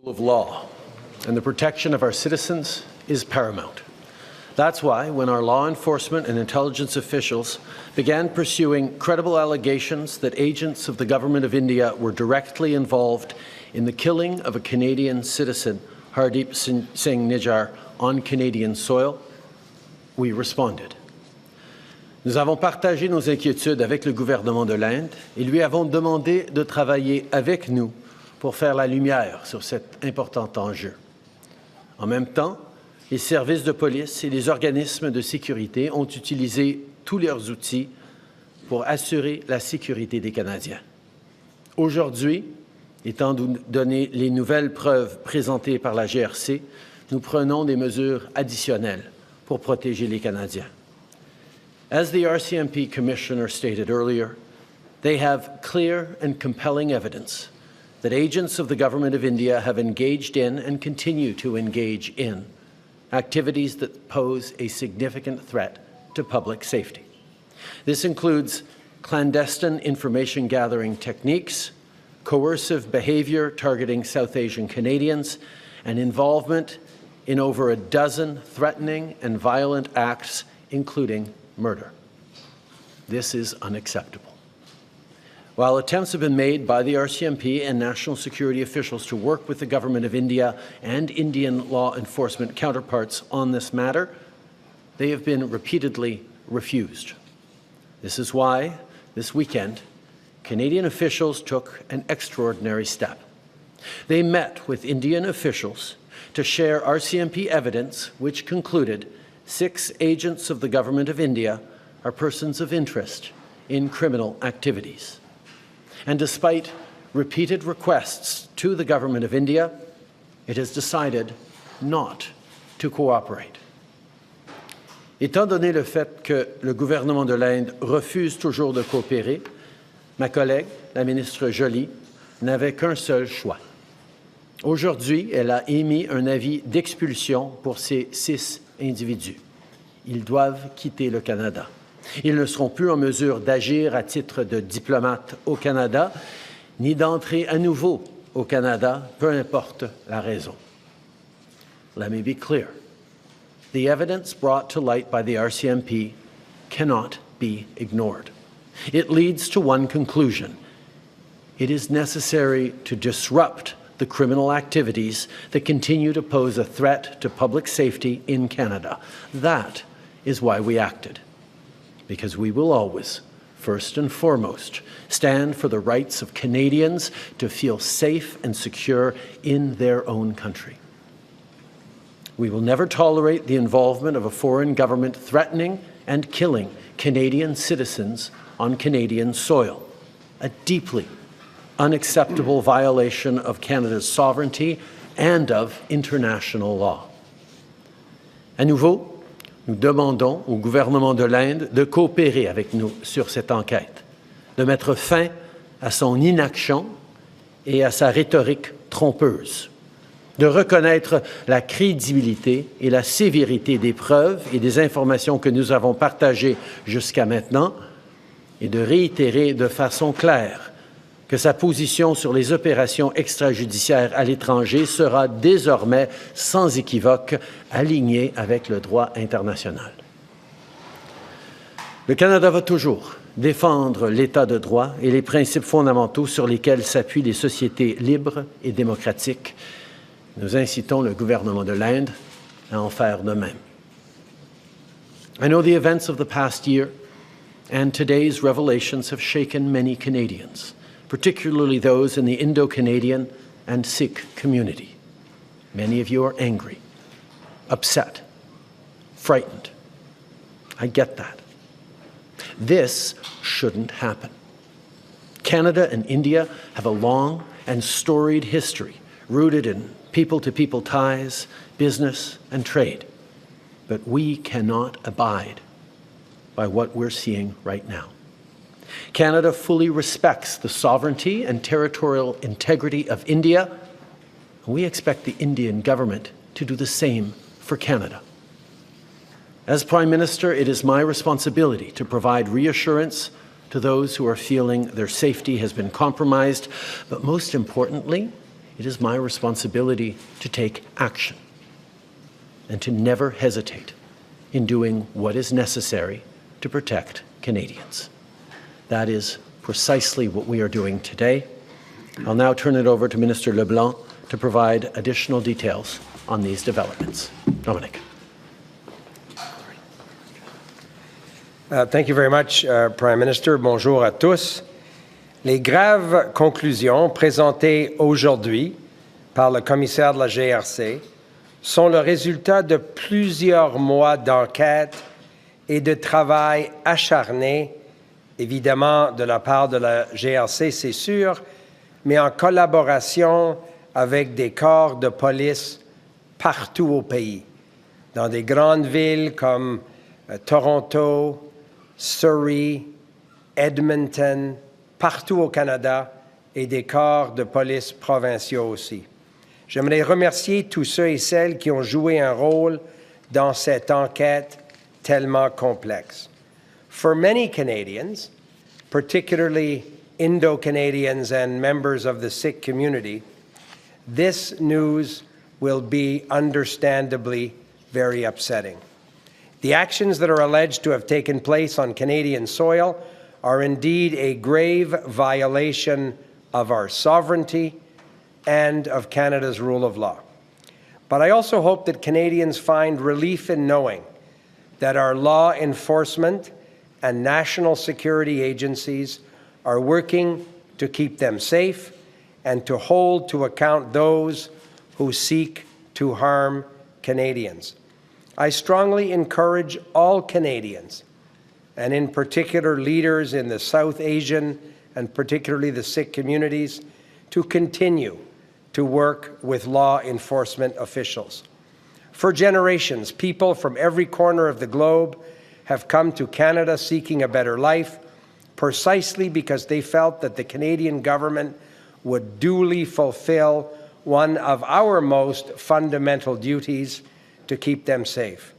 of law and the protection of our citizens is paramount. That's why, when our law enforcement and intelligence officials began pursuing credible allegations that agents of the Government of India were directly involved in the killing of a Canadian citizen, Hardeep Singh Nijjar, on Canadian soil, we responded. Nous avons partagé nos inquiétudes avec le gouvernement de l'Inde et lui avons demandé de travailler avec nous pour faire la lumière sur cet important enjeu. En même temps, les services de police et les organismes de sécurité ont utilisé tous leurs outils pour assurer la sécurité des Canadiens. Aujourd'hui, étant donné les nouvelles preuves présentées par la GRC, nous prenons des mesures additionnelles pour protéger les Canadiens. As the RCMP Commissioner stated earlier, they have clear and compelling evidence that agents of the Government of India have engaged in and continue to engage in activities that pose a significant threat to public safety. This includes clandestine information gathering techniques, coercive behavior targeting South Asian Canadians, and involvement in over a dozen threatening and violent acts, including murder. This is unacceptable. While attempts have been made by the RCMP and national security officials to work with the Government of India and Indian law enforcement counterparts on this matter, they have been repeatedly refused. This is why, this weekend, Canadian officials took an extraordinary step. They met with Indian officials to share RCMP evidence which concluded 6 agents of the Government of India are persons of interest in criminal activities. And despite repeated requests to the Government of India, it has decided not to cooperate. Étant donné le fait que le gouvernement de l'Inde refuse toujours de coopérer, ma collègue, la ministre Joly, n'avait qu'un seul choix. Aujourd'hui, elle a émis un avis d'expulsion pour ces 6 individus. Ils doivent quitter le Canada. Ils ne seront plus en mesure d'agir à titre de diplomate au Canada, ni d'entrer à nouveau au Canada, peu importe la raison. Let me be clear. The evidence brought to light by the RCMP cannot be ignored. It leads to one conclusion. It is necessary to disrupt the criminal activities that continue to pose a threat to public safety in Canada. That is why we acted, because we will always, first and foremost, stand for the rights of Canadians to feel safe and secure in their own country. We will never tolerate the involvement of a foreign government threatening and killing Canadian citizens on Canadian soil, a deeply unacceptable violation of Canada's sovereignty and of international law. À nouveau, nous demandons au gouvernement de l'Inde de coopérer avec nous sur cette enquête, de mettre fin à son inaction et à sa rhétorique trompeuse, de reconnaître la crédibilité et la sévérité des preuves et des informations que nous avons partagées jusqu'à maintenant et de réitérer de façon claire que sa position sur les opérations extrajudiciaires à l'étranger sera désormais sans équivoque alignée avec le droit international. Le Canada va toujours défendre l'État de droit et les principes fondamentaux sur lesquels s'appuient les sociétés libres et démocratiques. Nous incitons le gouvernement de l'Inde à en faire de même. I know the events of the past year and today's revelations have shaken many Canadians, particularly those in the Indo-Canadian and Sikh community. Many of you are angry, upset, frightened. I get that. This shouldn't happen. Canada and India have a long and storied history rooted in people-to-people ties, business, and trade. But we cannot abide by what we're seeing right now. Canada fully respects the sovereignty and territorial integrity of India, and we expect the Indian government to do the same for Canada. As Prime Minister, it is my responsibility to provide reassurance to those who are feeling their safety has been compromised, but most importantly, it is my responsibility to take action and to never hesitate in doing what is necessary to protect Canadians. That is precisely what we are doing today. I'll now turn it over to Minister LeBlanc to provide additional details on these developments. Dominic. Thank you very much, Prime Minister. Bonjour à tous. Les graves conclusions présentées aujourd'hui par le commissaire de la GRC sont le résultat de plusieurs mois d'enquête et de travail acharné, évidemment de la part de la GRC, c'est sûr, mais en collaboration avec des corps de police partout au pays, dans des grandes villes comme Toronto, Surrey, Edmonton, partout au Canada et des corps de police provinciaux aussi. J'aimerais remercier tous ceux et celles qui ont joué un rôle dans cette enquête tellement complexe. For many Canadians, particularly Indo-Canadians and members of the Sikh community, this news will be understandably very upsetting. The actions that are alleged to have taken place on Canadian soil are indeed a grave violation of our sovereignty and of Canada's rule of law. But I also hope that Canadians find relief in knowing that our law enforcement and national security agencies are working to keep them safe and to hold to account those who seek to harm Canadians. I strongly encourage all Canadians, and in particular leaders in the South Asian and particularly the Sikh communities, to continue to work with law enforcement officials. For generations, people from every corner of the globe have come to Canada seeking a better life, precisely because they felt that the Canadian government would duly fulfill one of our most fundamental duties, to keep them safe.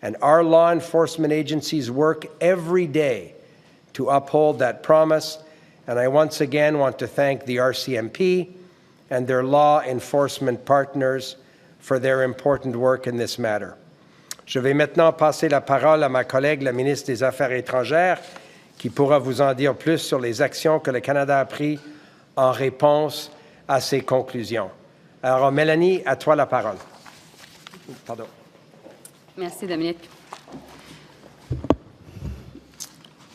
And our law enforcement agencies work every day to uphold that promise. And I once again want to thank the RCMP and their law enforcement partners for their important work in this matter. Je vais maintenant passer la parole à ma collègue, la ministre des Affaires étrangères, qui pourra vous en dire plus sur les actions que le Canada a prises en réponse à ces conclusions. Alors, Mélanie, à toi la parole. Pardon. Merci, Dominic.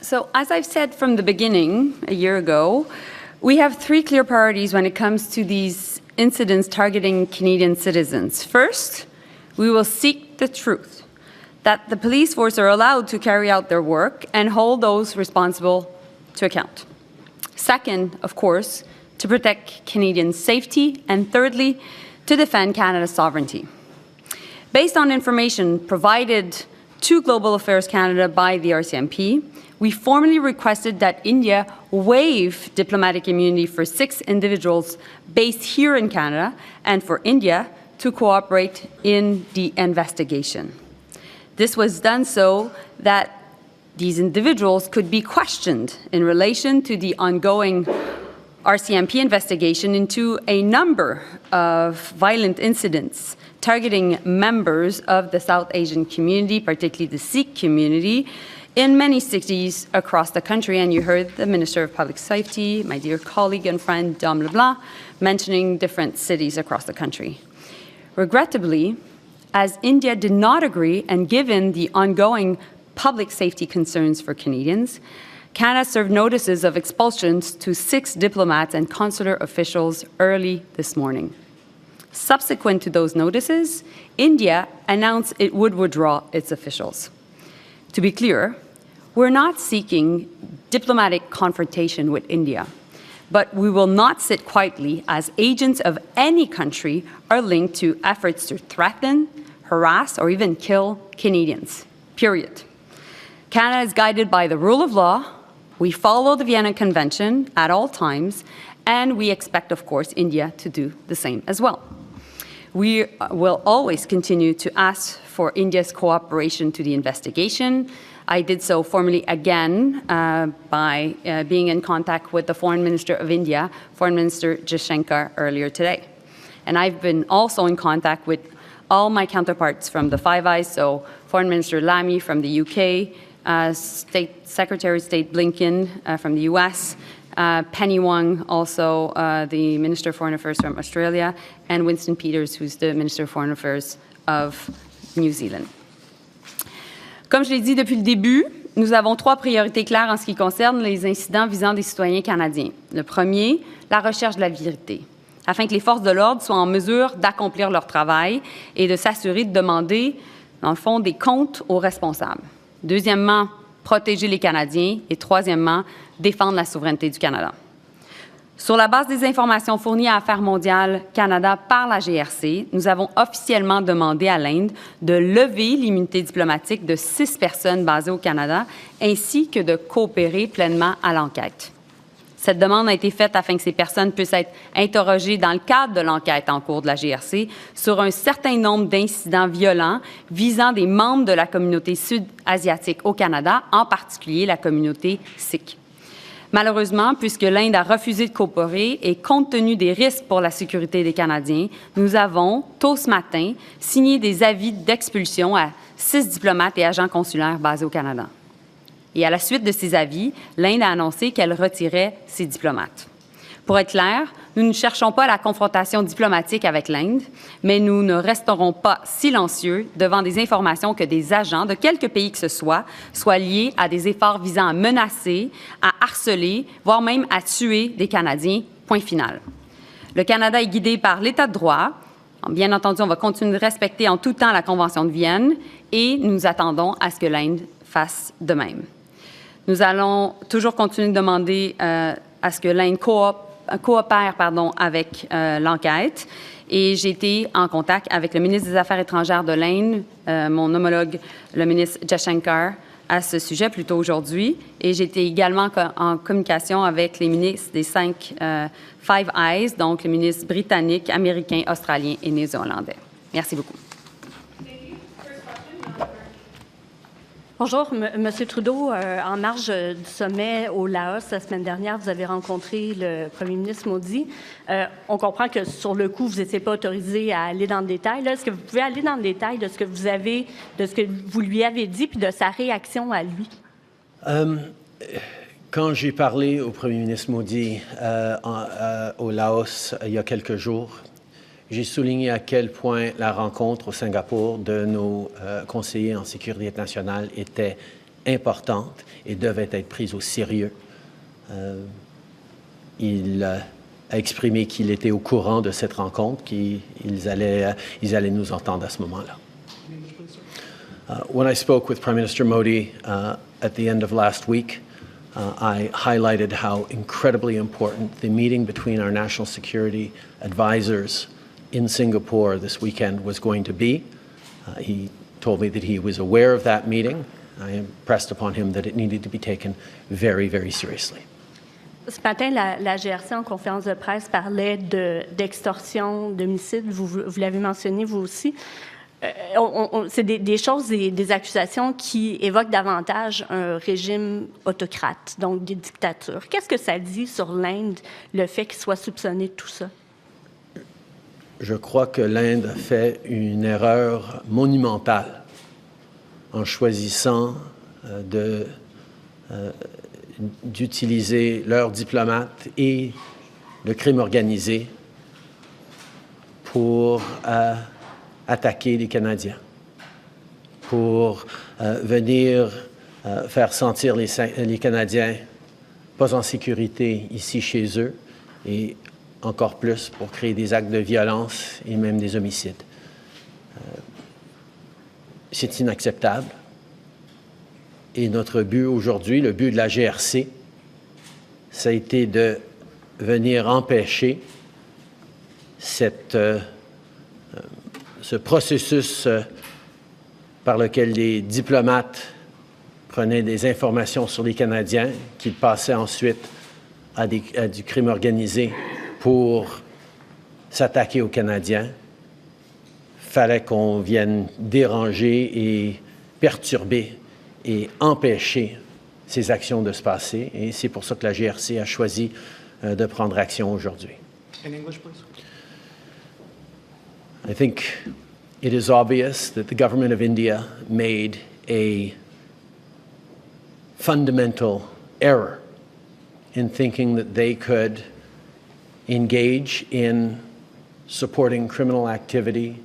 So, as I've said from the beginning, a year ago, we have three clear priorities when it comes to these incidents targeting Canadian citizens. First, we will seek the truth, that the police force are allowed to carry out their work and hold those responsible to account. Second, of course, to protect Canadian safety, and thirdly, to defend Canada's sovereignty. Based on information provided to Global Affairs Canada by the RCMP, we formally requested that India waive diplomatic immunity for 6 individuals based here in Canada and for India to cooperate in the investigation. This was done so that these individuals could be questioned in relation to the ongoing RCMP investigation into a number of violent incidents targeting members of the South Asian community, particularly the Sikh community, in many cities across the country. And you heard the Minister of Public Safety, my dear colleague and friend Dom LeBlanc, mentioning different cities across the country. Regrettably, as India did not agree, and given the ongoing public safety concerns for Canadians, Canada served notices of expulsions to 6 diplomats and consular officials early this morning. Subsequent to those notices, India announced it would withdraw its officials. To be clear, we're not seeking diplomatic confrontation with India, but we will not sit quietly as agents of any country are linked to efforts to threaten, harass, or even kill Canadians, period. Canada is guided by the rule of law. We follow the Vienna Convention at all times, and we expect, of course, India to do the same as well. We will always continue to ask for India's cooperation to the investigation. I did so formally again by being in contact with the Foreign Minister of India, Foreign Minister Jaishankar, earlier today. And I've been also in contact with all my counterparts from the Five Eyes, so Foreign Minister Lamy from the UK, Secretary of State Blinken from the US, Penny Wong, also the Minister of Foreign Affairs from Australia, and Winston Peters, who's the Minister of Foreign Affairs of New Zealand. Comme je l'ai dit depuis le début, nous avons 3 priorités claires en ce qui concerne les incidents visant des citoyens canadiens. Le premier, la recherche de la vérité, afin que les forces de l'ordre soient en mesure d'accomplir leur travail et de s'assurer de demander, dans le fond, des comptes aux responsables. Deuxièmement, protéger les Canadiens. Et troisièmement, défendre la souveraineté du Canada. Sur la base des informations fournies à Affaires mondiales Canada par la GRC, nous avons officiellement demandé à l'Inde de lever l'immunité diplomatique de 6 personnes basées au Canada, ainsi que de coopérer pleinement à l'enquête. Cette demande a été faite afin que ces personnes puissent être interrogées dans le cadre de l'enquête en cours de la GRC sur un certain nombre d'incidents violents visant des membres de la communauté sud-asiatique au Canada, en particulier la communauté sikh. Malheureusement, puisque l'Inde a refusé de coopérer et compte tenu des risques pour la sécurité des Canadiens, nous avons, tôt ce matin, signé des avis d'expulsion à 6 diplomates et agents consulaires basés au Canada. Et à la suite de ces avis, l'Inde a annoncé qu'elle retirait ses diplomates. Pour être clair, nous ne cherchons pas la confrontation diplomatique avec l'Inde, mais nous ne resterons pas silencieux devant des informations que des agents de quelque pays que ce soit soient liés à des efforts visant à menacer, à harceler, voire même à tuer des Canadiens. Point final. Le Canada est guidé par l'État de droit. Bien entendu, on va continuer de respecter en tout temps la Convention de Vienne et nous attendons à ce que l'Inde fasse de même. Nous allons toujours continuer de demander à ce que l'Inde coopère avec l'enquête. Et j'ai été en contact avec le ministre des Affaires étrangères de l'Inde, mon homologue, le ministre Jaishankar, à ce sujet plus tôt aujourd'hui. Et j'ai été également en communication avec les ministres des 5 Five Eyes, donc les ministres britanniques, américains, australiens et néo-zélandais. Merci beaucoup. Bonjour, Monsieur Trudeau. En marge du sommet au Laos la semaine dernière, vous avez rencontré le premier ministre Modi. On comprend que sur le coup, vous n'étiez pas autorisé à aller dans le détail. Est-ce que vous pouvez aller dans le détail de ce que vous lui avez dit puis de sa réaction à lui? Quand j'ai parlé au premier ministre Modi au Laos il y a quelques jours, j'ai souligné à quel point la rencontre au Singapour de nos conseillers en sécurité nationale était importante et devait être prise au sérieux. Il a exprimé qu'il était au courant de cette rencontre, qu'ils allaient nous entendre à ce moment-là. When I spoke with Prime Minister Modi at the end of last week, I highlighted how incredibly important the meeting between our national security advisors in Singapore this weekend was going to be. He told me that he was aware of that meeting. I impressed upon him that it needed to be taken very, very seriously. Ce matin, la GRC, en conférence de presse, parlait d'extorsion, d'homicide. Vous l'avez mentionné, vous aussi. C'est des choses, des accusations qui évoquent davantage un régime autocrate, donc des dictatures. Qu'est-ce que ça dit sur l'Inde, le fait qu'il soit soupçonné de tout ça? Je crois que l'Inde a fait une erreur monumentale en choisissant d'utiliser leurs diplomates et le crime organisé pour attaquer les Canadiens, pour venir faire sentir les Canadiens pas en sécurité ici chez eux et encore plus pour créer des actes de violence et même des homicides. C'est inacceptable. Et notre but aujourd'hui, le but de la GRC, ça a été de venir empêcher ce processus par lequel les diplomates prenaient des informations sur les Canadiens, qu'ils passaient ensuite à du crime organisé pour s'attaquer aux Canadiens. Il fallait qu'on vienne déranger et perturber et empêcher ces actions de se passer. Et c'est pour ça que la GRC a choisi de prendre action aujourd'hui. In English, please. think it is obvious that the government of India made a fundamental error in thinking that they could engage in supporting criminal activity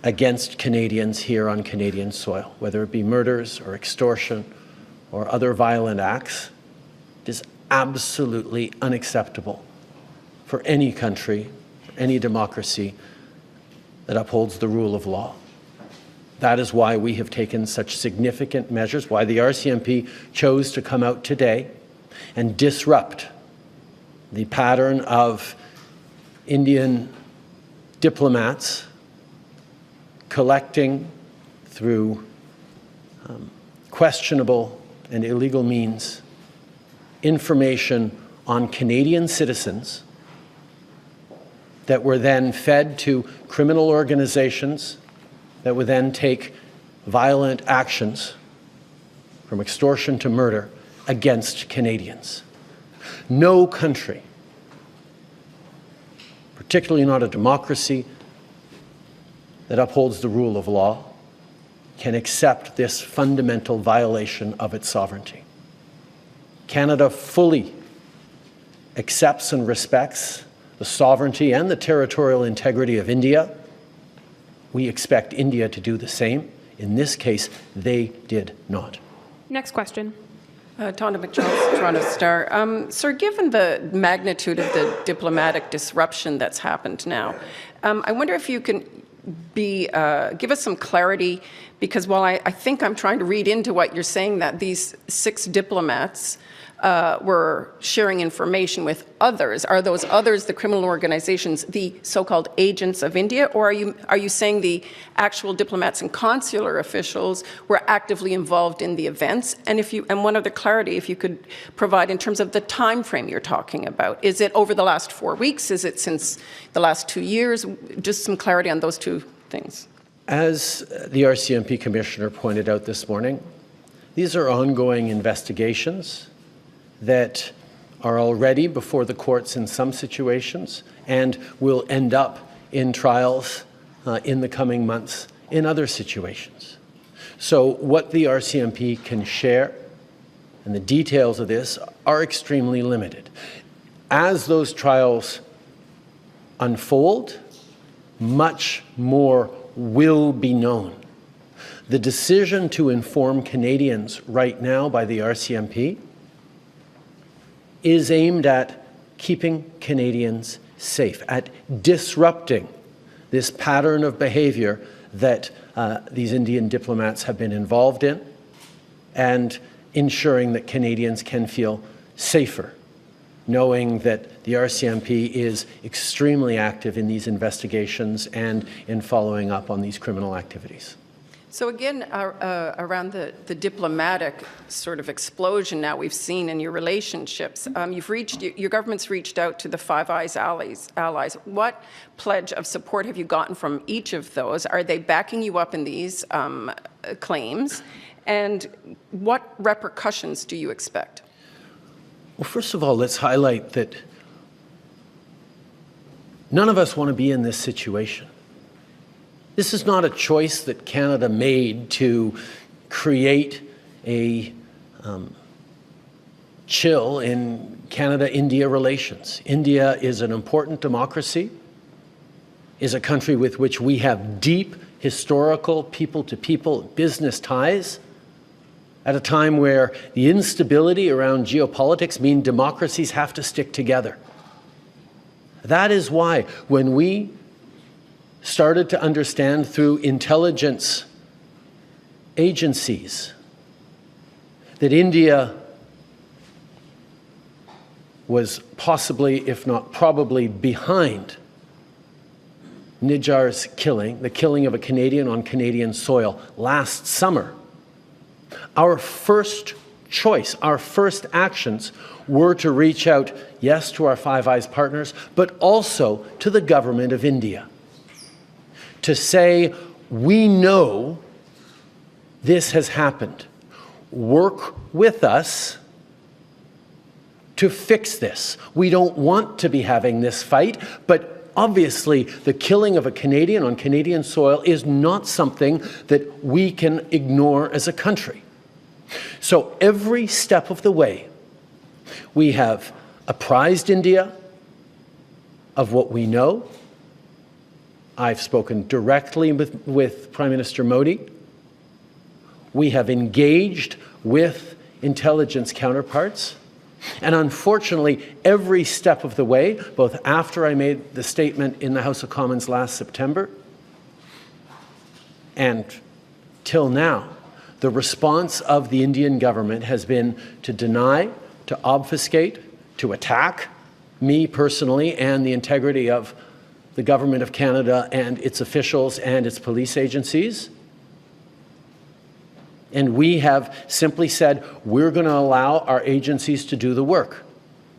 against Canadians here on Canadian soil, whether it be murders or extortion or other violent acts. It is absolutely unacceptable for any country, any democracy that upholds the rule of law. That is why we have taken such significant measures, why the RCMP chose to come out today and disrupt the pattern of Indian diplomats collecting through questionable and illegal means information on Canadian citizens that were then fed to criminal organizations that would then take violent actions, from extortion to murder, against Canadians. No country, particularly not a democracy that upholds the rule of law, can accept this fundamental violation of its sovereignty. Canada fully accepts and respects the sovereignty and the territorial integrity of India. We expect India to do the same. In this case, they did not. Next question. Tonda McCharles, Toronto Star. Sir, given the magnitude of the diplomatic disruption that's happened now, I wonder if you can give us some clarity, because while I think I'm trying to read into what you're saying, that these 6 diplomats were sharing information with others. Are those others, the criminal organizations, the so-called agents of India, or are you saying the actual diplomats and consular officials were actively involved in the events? And one other clarity, if you could provide in terms of the time frame you're talking about. Is it over the last 4 weeks? Is it since the last 2 years? Just some clarity on those two things. As the RCMP Commissioner pointed out this morning, these are ongoing investigations that are already before the courts in some situations and will end up in trials in the coming months in other situations. So what the RCMP can share and the details of this are extremely limited. As those trials unfold, much more will be known. The decision to inform Canadians right now by the RCMP is aimed at keeping Canadians safe, at disrupting this pattern of behavior that these Indian diplomats have been involved in, and ensuring that Canadians can feel safer, knowing that the RCMP is extremely active in these investigations and in following up on these criminal activities. So again, around the diplomatic sort of explosion now we've seen in your relationships, your government's reached out to the Five Eyes allies. What pledge of support have you gotten from each of those? Are they backing you up in these claims? And what repercussions do you expect? Well, first of all, let's highlight that none of us want to be in this situation. This is not a choice that Canada made to create a chill in Canada-India relations. India is an important democracy, is a country with which we have deep historical people-to-people business ties, at a time where the instability around geopolitics means democracies have to stick together. That is why when we started to understand through intelligence agencies that India was possibly, if not probably, behind Nijjar's killing, the killing of a Canadian on Canadian soil last summer, our first choice, our first actions were to reach out, yes, to our Five Eyes partners, but also to the government of India, to say, we know this has happened. Work with us to fix this. We don't want to be having this fight, but obviously, the killing of a Canadian on Canadian soil is not something that we can ignore as a country. So every step of the way, we have apprised India of what we know. I've spoken directly with Prime Minister Modi. We have engaged with intelligence counterparts. And unfortunately, every step of the way, both after I made the statement in the House of Commons last September and till now, the response of the Indian government has been to deny, to obfuscate, to attack me personally and the integrity of the Government of Canada and its officials and its police agencies. And we have simply said, we're going to allow our agencies to do the work,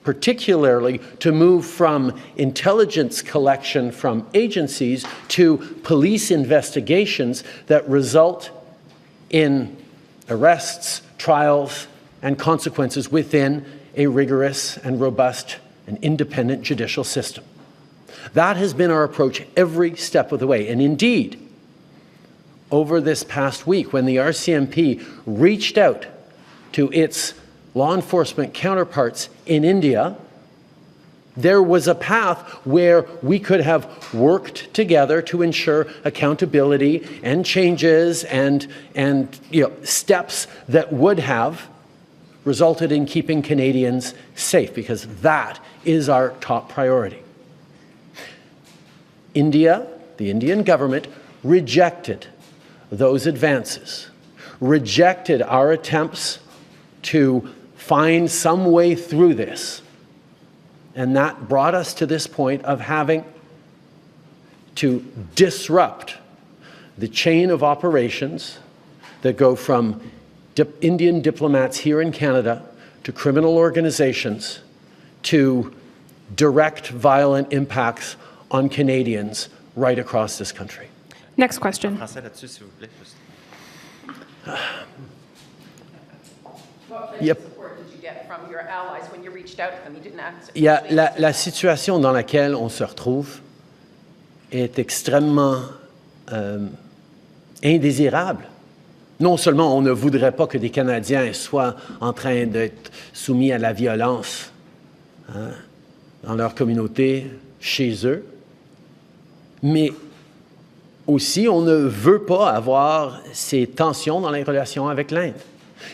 particularly to move from intelligence collection from agencies to police investigations that result in arrests, trials, and consequences within a rigorous and robust and independent judicial system. That has been our approach every step of the way. And indeed, over this past week, when the RCMP reached out to its law enforcement counterparts in India, there was a path where we could have worked together to ensure accountability and changes and steps that would have resulted in keeping Canadians safe, because that is our top priority. India, the Indian government, rejected those advances, rejected our attempts to find some way through this. And that brought us to this point of having to disrupt the chain of operations that go from Indian diplomats here in Canada to criminal organizations to direct violent impacts on Canadians right across this country. Next question. What support did you get from your allies when you reached out to them? You didn't answer. La situation dans laquelle on se retrouve est extrêmement indésirable. Non seulement on ne voudrait pas que des Canadiens soient en train d'être soumis à la violence dans leur communauté, chez eux, mais aussi on ne veut pas avoir ces tensions dans les relations avec l'Inde.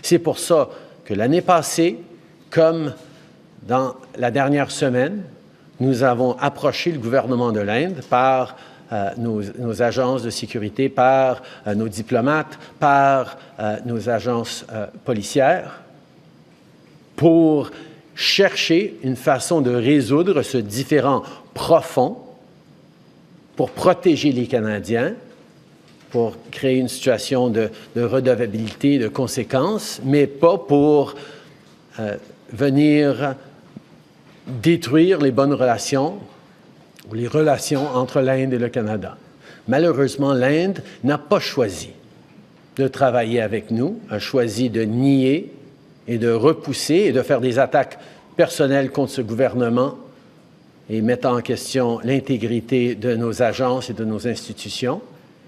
C'est pour ça que l'année passée, comme dans la dernière semaine, nous avons approché le gouvernement de l'Inde par nos agences de sécurité, par nos diplomates, par nos agences policières, pour chercher une façon de résoudre ce différend profond pour protéger les Canadiens, pour créer une situation de redevabilité, de conséquences, mais pas pour venir détruire les bonnes relations ou les relations entre l'Inde et le Canada. Malheureusement, l'Inde n'a pas choisi de travailler avec nous, a choisi de nier et de repousser et de faire des attaques personnelles contre ce gouvernement et mettant en question l'intégrité de nos agences et de nos institutions.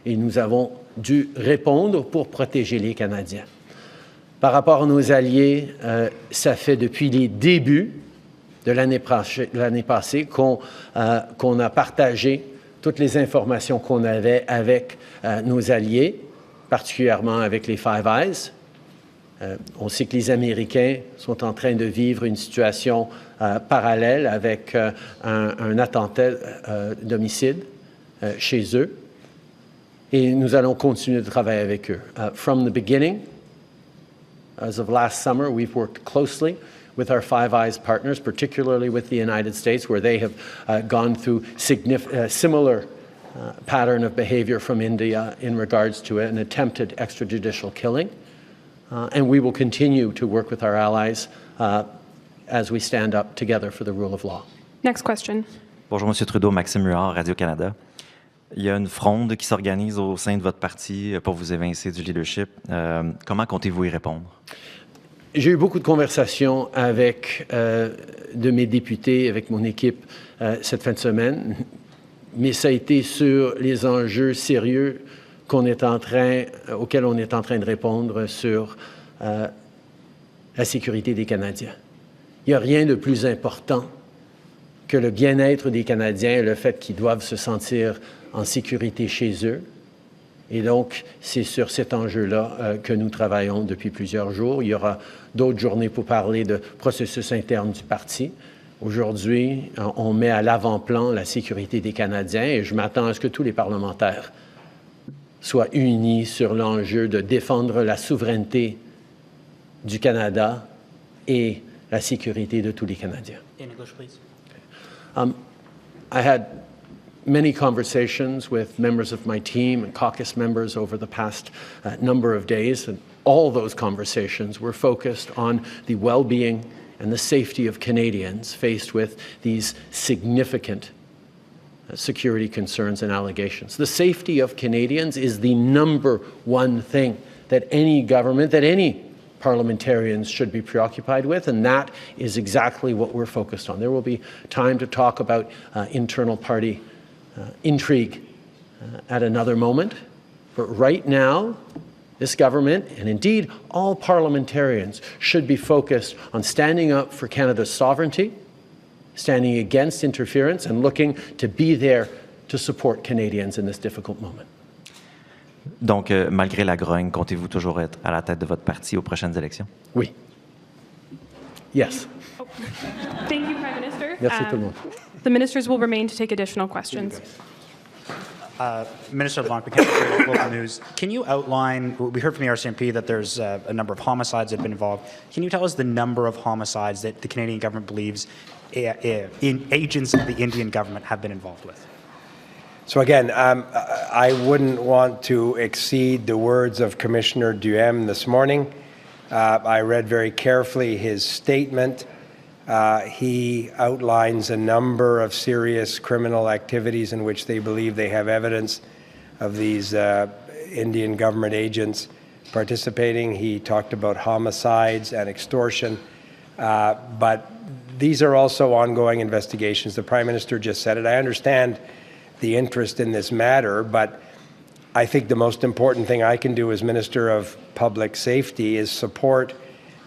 Et nous avons dû répondre pour protéger les Canadiens. Par rapport à nos alliés, ça fait depuis les débuts de l'année passée qu'on a partagé toutes les informations qu'on avait avec nos alliés, particulièrement avec les Five Eyes. On sait que les Américains sont en train de vivre une situation parallèle avec un attentat d'homicide chez eux. Et nous allons continuer de travailler avec eux. From the beginning, as of last summer, we've worked closely with our Five Eyes partners, particularly with the United States, where they have gone through similar pattern of behavior from India in regards to an attempted extrajudicial killing. And we will continue to work with our allies as we stand up together for the rule of law. Next question. Bonjour, M. Trudeau, Maxime Huard, Radio-Canada. Il y a une fronde qui s'organise au sein de votre parti pour vous évincer du leadership. Comment comptez-vous y répondre? J'ai eu beaucoup de conversations avec de mes députés, avec mon équipe cette fin de semaine. mais ça a été sur les enjeux sérieux auxquels on est en train de répondre sur la sécurité des Canadiens. Il n'y a rien de plus important que le bien-être des Canadiens et le fait qu'ils doivent se sentir en sécurité chez eux. Et donc, c'est sur cet enjeu-là que nous travaillons depuis plusieurs jours. Il y aura d'autres journées pour parler de processus interne du parti. Aujourd'hui, on met à l'avant-plan la sécurité des Canadiens et je m'attends à ce que tous les parlementaires soient unis sur l'enjeu de défendre la souveraineté du Canada et la sécurité de tous les Canadiens. In English, please. I had many conversations with members of my team and caucus members over the past number of days, and all those conversations were focused on the well-being and the safety of Canadians faced with these significant security concerns and allegations. The safety of Canadians is the number one thing that any government, that any parliamentarians should be preoccupied with, and that is exactly what we're focused on. There will be time to talk about internal party intrigue at another moment, but right now, this government, and indeed all parliamentarians, should be focused on standing up for Canada's sovereignty, standing against interference, and looking to be there to support Canadians in this difficult moment. Donc, malgré la grogne, comptez-vous toujours être à la tête de votre parti aux prochaines élections? Oui. Yes. Thank you, Prime Minister. Merci tout le monde. The ministers will remain to take additional questions. Minister LeBlanc, we can't hear local news. Can you outline, we heard from the RCMP that there's a number of homicides that have been involved. Can you tell us the number of homicides that the Canadian government believes agents of the Indian government have been involved with? So again, I wouldn't want to exceed the words of Commissioner Duhem this morning. I read very carefully his statement. He outlines a number of serious criminal activities in which they believe they have evidence of these Indian government agents participating. He talked about homicides and extortion, but these are also ongoing investigations. The Prime Minister just said it. I understand the interest in this matter, but I think the most important thing I can do as Minister of Public Safety is support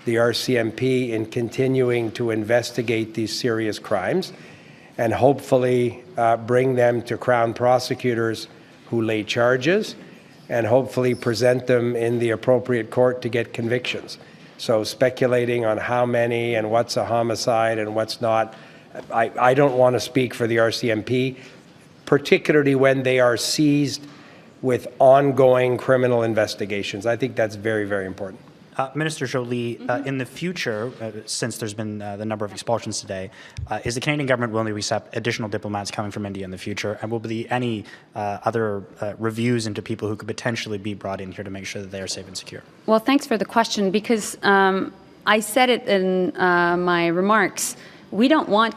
the RCMP in continuing to investigate these serious crimes and hopefully bring them to Crown prosecutors who lay charges and hopefully present them in the appropriate court to get convictions. So speculating on how many and what's a homicide and what's not, I don't want to speak for the RCMP, particularly when they are seized with ongoing criminal investigations. I think that's very, very important. Minister Jolie, in the future, since there's been the number of expulsions today, is the Canadian government willing to accept additional diplomats coming from India in the future? And will there be any other reviews into people who could potentially be brought in here to make sure that they are safe and secure? Well, thanks for the question, because I said it in my remarks. We don't want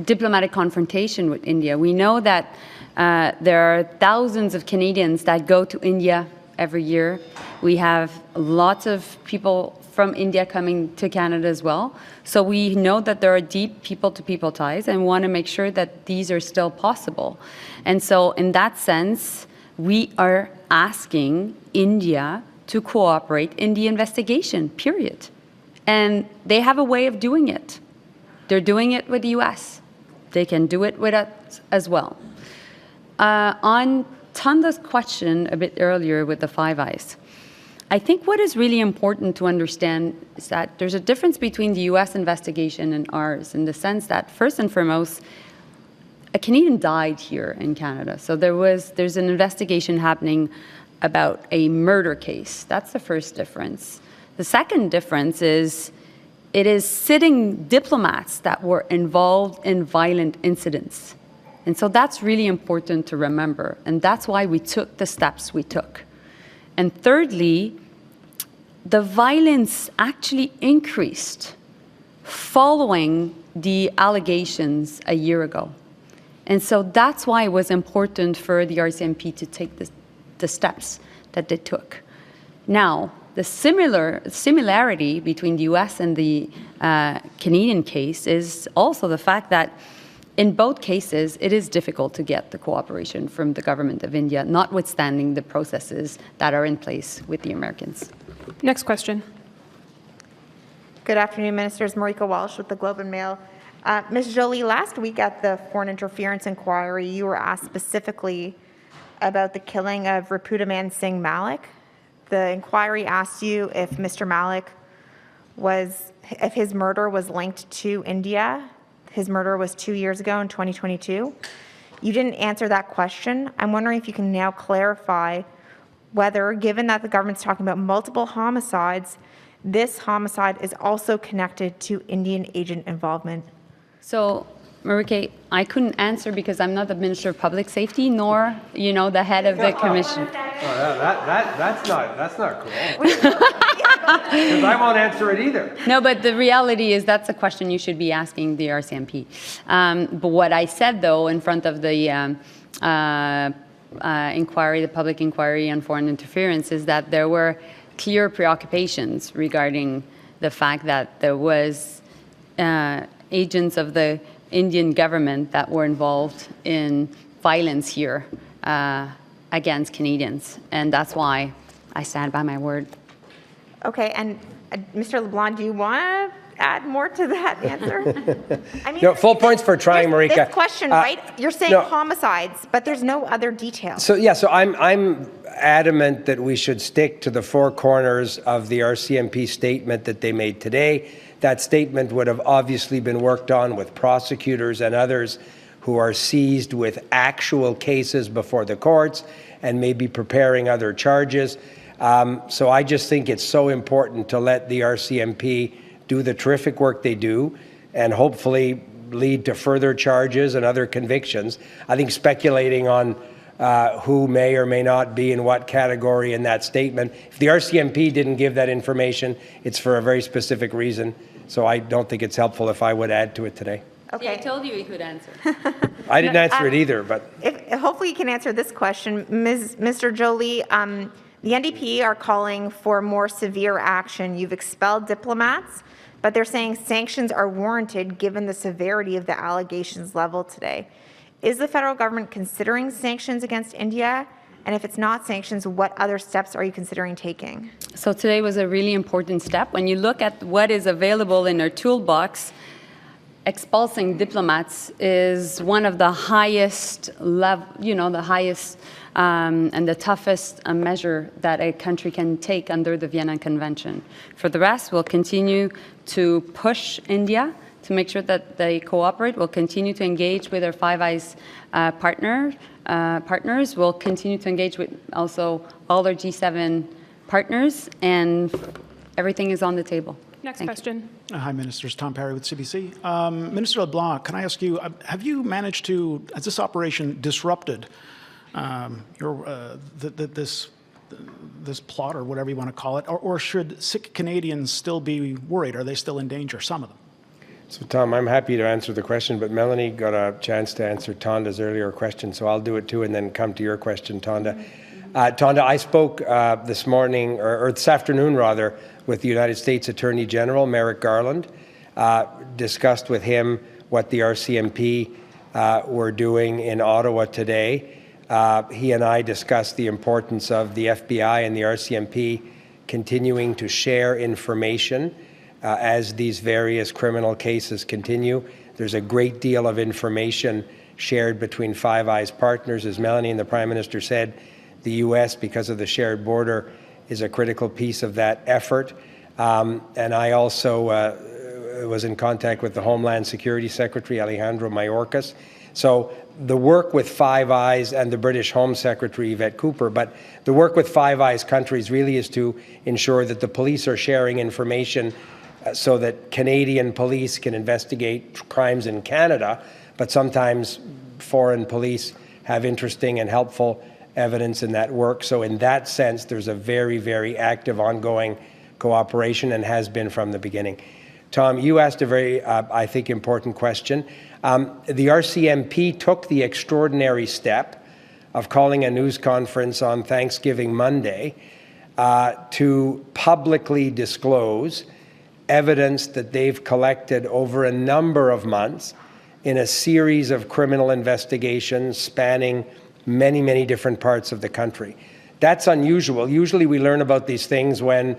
diplomatic confrontation with India. We know that there are thousands of Canadians that go to India every year. We have lots of people from India coming to Canada as well. So we know that there are deep people-to-people ties and want to make sure that these are still possible. And so in that sense, we are asking India to cooperate in the investigation, period. And they have a way of doing it. They're doing it with the U.S. They can do it with us as well. On Tanda's question a bit earlier with the Five Eyes, I think what is really important to understand is that there's a difference between the U.S. investigation and ours in the sense that, first and foremost, a Canadian died here in Canada. So there's an investigation happening about a murder case. That's the first difference. The second difference is it is sitting diplomats that were involved in violent incidents. And so that's really important to remember. And that's why we took the steps we took. And thirdly, the violence actually increased following the allegations a year ago. And so that's why it was important for the RCMP to take the steps that they took. Now, the similarity between the US and the Canadian case is also the fact that in both cases, it is difficult to get the cooperation from the government of India, notwithstanding the processes that are in place with the Americans. Next question. Good afternoon, Ministers. Marika Walsh with the Globe and Mail. Ms. Jolie, last week at the Foreign Interference Inquiry, you were asked specifically about the killing of Ripudaman Singh Malik. The inquiry asked you if Mr. Malik if his murder was linked to India. His murder was 2 years ago in 2022. You didn't answer that question. I'm wondering if you can now clarify whether, given that the government's talking about multiple homicides, this homicide is also connected to Indian agent involvement. So, Marike, I couldn't answer because I'm not the Minister of Public Safety, nor, the head of the commission. That's not cool. Because I won't answer it either. No, but the reality is that's a question you should be asking the RCMP. But what I said, though, in front of the inquiry, the public inquiry on foreign interference, is that there were clear preoccupations regarding the fact that there was agents of the Indian government that were involved in violence here against Canadians. And that's why I stand by my word. Okay, and Mr. LeBlanc, do you want to add more to that answer? I mean, No, full points for trying, Marika. This question, right? You're saying homicides, but there's no other details. So I'm adamant that we should stick to the four corners of the RCMP statement that they made today. That statement would have obviously been worked on with prosecutors and others who are seized with actual cases before the courts and maybe preparing other charges. So I just think it's so important to let the RCMP do the terrific work they do and hopefully lead to further charges and other convictions. I think speculating on who may or may not be in what category in that statement, if the RCMP didn't give that information, it's for a very specific reason. So I don't think it's helpful if I would add to it today. Okay. I told you he could answer. I didn't answer it either, but... Hopefully you can answer this question. Mr. Jolie, the NDP are calling for more severe action. You've expelled diplomats, but they're saying sanctions are warranted given the severity of the allegations leveled today. Is the federal government considering sanctions against India? And if it's not sanctions, what other steps are you considering taking? So today was a really important step. When you look at what is available in our toolbox, expulsing diplomats is one of the highest level, the highest and the toughest measure that a country can take under the Vienna Convention. For the rest, we'll continue to push India to make sure that they cooperate. We'll continue to engage with our Five Eyes partners. We'll continue to engage with also all our G7 partners, and everything is on the table. Next question. Hi, Ministers. Tom Perry with CBC. Minister LeBlanc, can I ask you, have you managed to, has this operation disrupted this plot, or whatever you want to call it, or should sick Canadians still be worried? Are they still in danger, some of them? So, Tom, I'm happy to answer the question, but Melanie got a chance to answer Tonda's earlier question, so I'll do it too and then come to your question, Tonda. Tonda, I spoke this morning, or this afternoon rather, with the United States Attorney General, Merrick Garland, discussed with him what the RCMP were doing in Ottawa today. He and I discussed the importance of the FBI and the RCMP continuing to share information as these various criminal cases continue. There's a great deal of information shared between Five Eyes partners. As Melanie and the Prime Minister said, the U.S., because of the shared border, is a critical piece of that effort. And I also was in contact with the Homeland Security Secretary, Alejandro Mayorkas. So the work with Five Eyes and the British Home Secretary, Yvette Cooper, but the work with Five Eyes countries really is to ensure that the police are sharing information so that Canadian police can investigate crimes in Canada, but sometimes foreign police have interesting and helpful evidence in that work. So in that sense, there's a very, very active ongoing cooperation and has been from the beginning. Tom, you asked a very, I think, important question. The RCMP took the extraordinary step of calling a news conference on Thanksgiving Monday to publicly disclose evidence that they've collected over a number of months in a series of criminal investigations spanning many, many different parts of the country. That's unusual. Usually we learn about these things when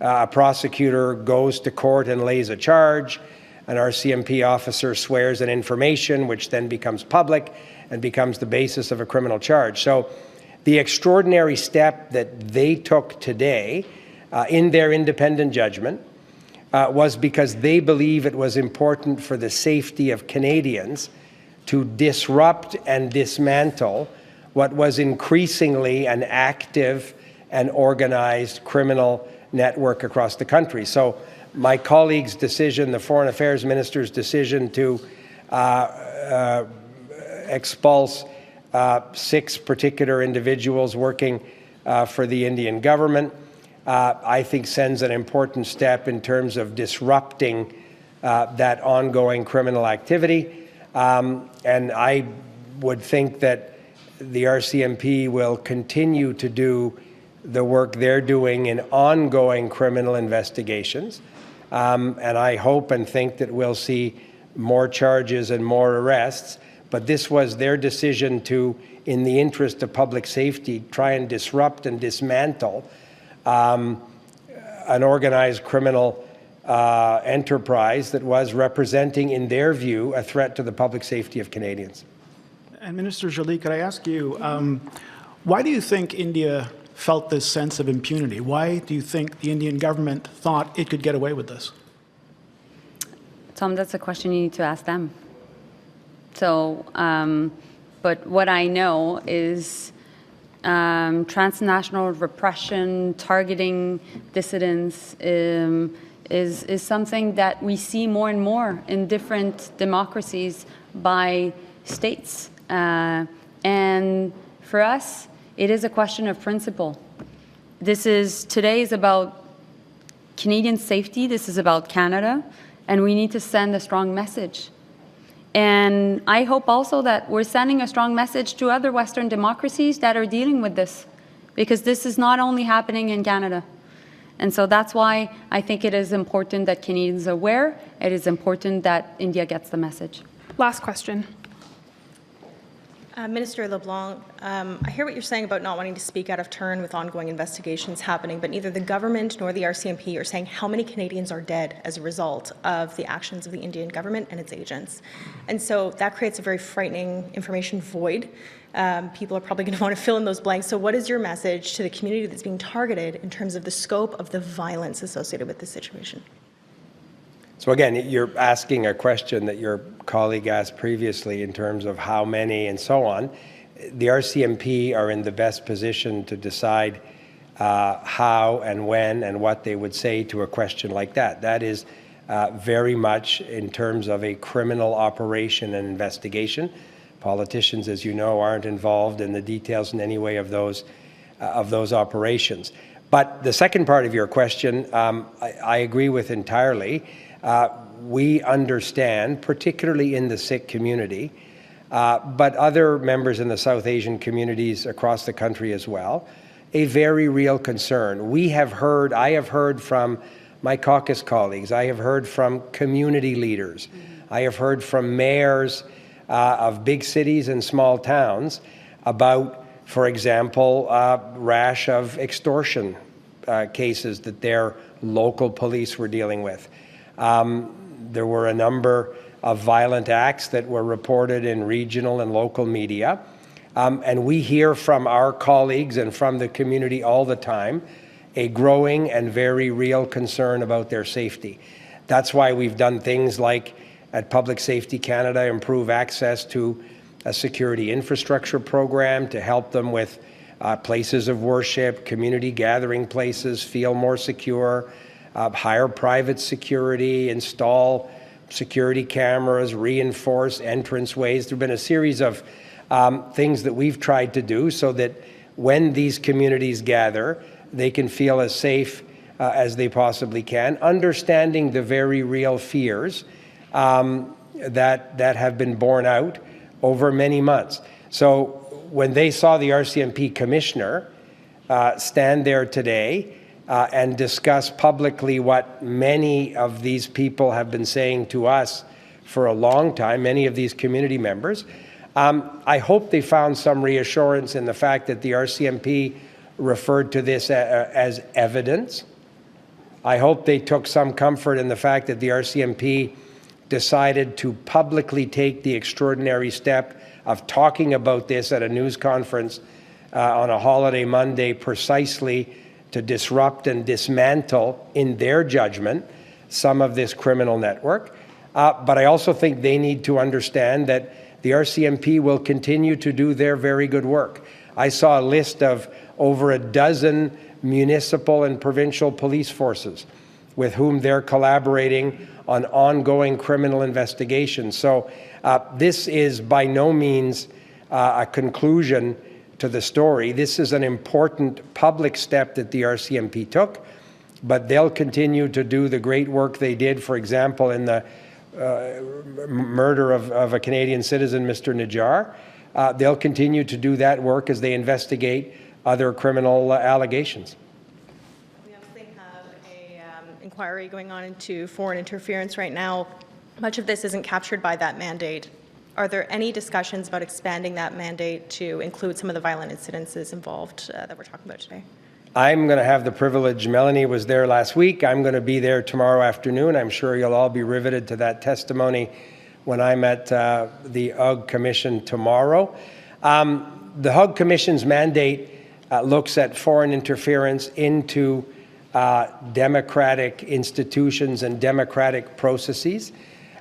a prosecutor goes to court and lays a charge, an RCMP officer swears an information, which then becomes public and becomes the basis of a criminal charge. So the extraordinary step that they took today in their independent judgment was because they believe it was important for the safety of Canadians to disrupt and dismantle what was increasingly an active and organized criminal network across the country. So my colleague's decision, the Foreign Affairs Minister's decision to expulse 6 particular individuals working for the Indian government, I think sends an important step in terms of disrupting that ongoing criminal activity. And I would think that the RCMP will continue to do the work they're doing in ongoing criminal investigations. And I hope and think that we'll see more charges and more arrests. But this was their decision to, in the interest of public safety, try and disrupt and dismantle an organized criminal enterprise that was representing, in their view, a threat to the public safety of Canadians. And Minister Joly, could I ask you, why do you think India felt this sense of impunity? Why do you think the Indian government thought it could get away with this? Tom, that's a question you need to ask them. So, but what I know is transnational repression, targeting dissidents is something that we see more and more in different democracies by states. And for us, it is a question of principle. Today is about Canadian safety. This is about Canada, and we need to send a strong message. And I hope also that we're sending a strong message to other Western democracies that are dealing with this, because this is not only happening in Canada. And so that's why I think it is important that Canadians are aware. It is important that India gets the message. Last question. Minister LeBlanc, I hear what you're saying about not wanting to speak out of turn with ongoing investigations happening, but neither the government nor the RCMP are saying how many Canadians are dead as a result of the actions of the Indian government and its agents. And so that creates a very frightening information void. People are probably going to want to fill in those blanks. So what is your message to the community that's being targeted in terms of the scope of the violence associated with this situation? So again, you're asking a question that your colleague asked previously in terms of how many and so on. The RCMP are in the best position to decide how and when and what they would say to a question like that. That is very much in terms of a criminal operation and investigation. Politicians, as you know, aren't involved in the details in any way of those operations. But the second part of your question, I agree with entirely. We understand, particularly in the Sikh community, but other members in the South Asian communities across the country as well, a very real concern. I have heard from my caucus colleagues, I have heard from community leaders, I have heard from mayors of big cities and small towns about, for example, rash of extortion cases that their local police were dealing with. There were a number of violent acts that were reported in regional and local media. And we hear from our colleagues and from the community all the time a growing and very real concern about their safety. That's why we've done things like at Public Safety Canada improve access to a security infrastructure program to help them with places of worship, community gathering places, feel more secure, hire private security, install security cameras, reinforce entranceways. There have been a series of things that we've tried to do so that when these communities gather, they can feel as safe as they possibly can, understanding the very real fears that have been borne out over many months. So when they saw the RCMP commissioner stand there today and discuss publicly what many of these people have been saying to us for a long time, many of these community members. I hope they found some reassurance in the fact that the RCMP referred to this as evidence. I hope they took some comfort in the fact that the RCMP decided to publicly take the extraordinary step of talking about this at a news conference on a holiday Monday precisely to disrupt and dismantle, in their judgment, some of this criminal network. But I also think they need to understand that the RCMP will continue to do their very good work. I saw a list of over a dozen municipal and provincial police forces with whom they're collaborating on ongoing criminal investigations. So this is by no means a conclusion to the story. This is an important public step that the RCMP took, but they'll continue to do the great work they did, for example, in the murder of a Canadian citizen, Mr. Najjar. They'll continue to do that work as they investigate other criminal allegations. We obviously have an inquiry going on into foreign interference right now. Much of this isn't captured by that mandate. Are there any discussions about expanding that mandate to include some of the violent incidences involved that we're talking about today? I'm going to have the privilege. Melanie was there last week. I'm going to be there tomorrow afternoon. I'm sure you'll all be riveted to that testimony when I'm at the UG Commission tomorrow. The UG Commission's mandate looks at foreign interference into democratic institutions and democratic processes.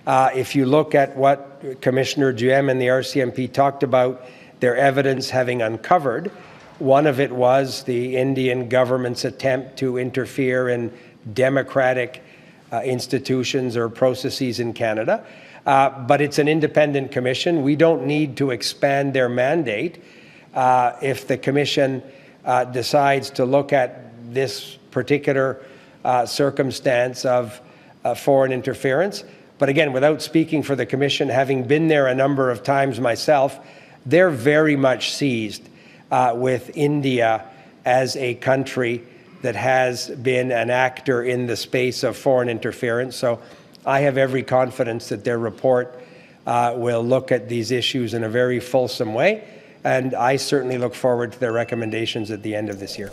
If you look at what Commissioner Duhem and the RCMP talked about, their evidence having uncovered, one of it was the Indian government's attempt to interfere in democratic institutions or processes in Canada. But it's an independent commission. We don't need to expand their mandate if the commission decides to look at this particular circumstance of foreign interference. But again, without speaking for the commission, having been there a number of times myself, they're very much seized with India as a country that has been an actor in the space of foreign interference. So I have every confidence that their report will look at these issues in a very fulsome way, and I certainly look forward to their recommendations at the end of this year.